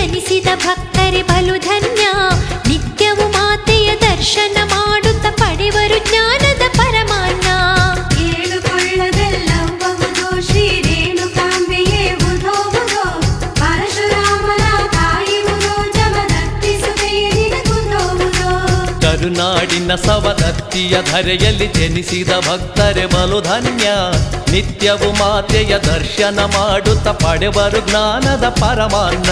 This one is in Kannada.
ಜನಿಸಿದ ಭಕ್ತರೆ ಬಲು ಧನ್ಯ. ನಿತ್ಯವೂ ಮಾತೆಯ ದರ್ಶನ ಮಾಡುತ್ತ ಪಡೆವರು ಜ್ಞಾನದ ಪರಮಾನ್ನ. ಕೇಳುಕೊಳ್ಳದೆಲ್ಲಬಹುದು ಶ್ರೀ ರೇಣುಕಾಂಬೆಯೇ ಬುಧೋ ಬುಧೋ, ಪರಶುರಾಮನ ತಾಯಿ ಬುಧೋ, ಜಮದತ್ತಿ ಸುತೆಯೇ ನಿನ ಬುಧೋ ಬುಧೋ. ಕರುನಾಡಿನ ಸವದತ್ತಿಯ ಧರೆಯಲ್ಲಿ ಜನಿಸಿದ ಭಕ್ತರೆ ಬಲು ಧನ್ಯ. ನಿತ್ಯವೂ ಮಾತೆಯ ದರ್ಶನ ಮಾಡುತ್ತ ಪಡೆವರು ಜ್ಞಾನದ ಪರಮಾನ್ನ.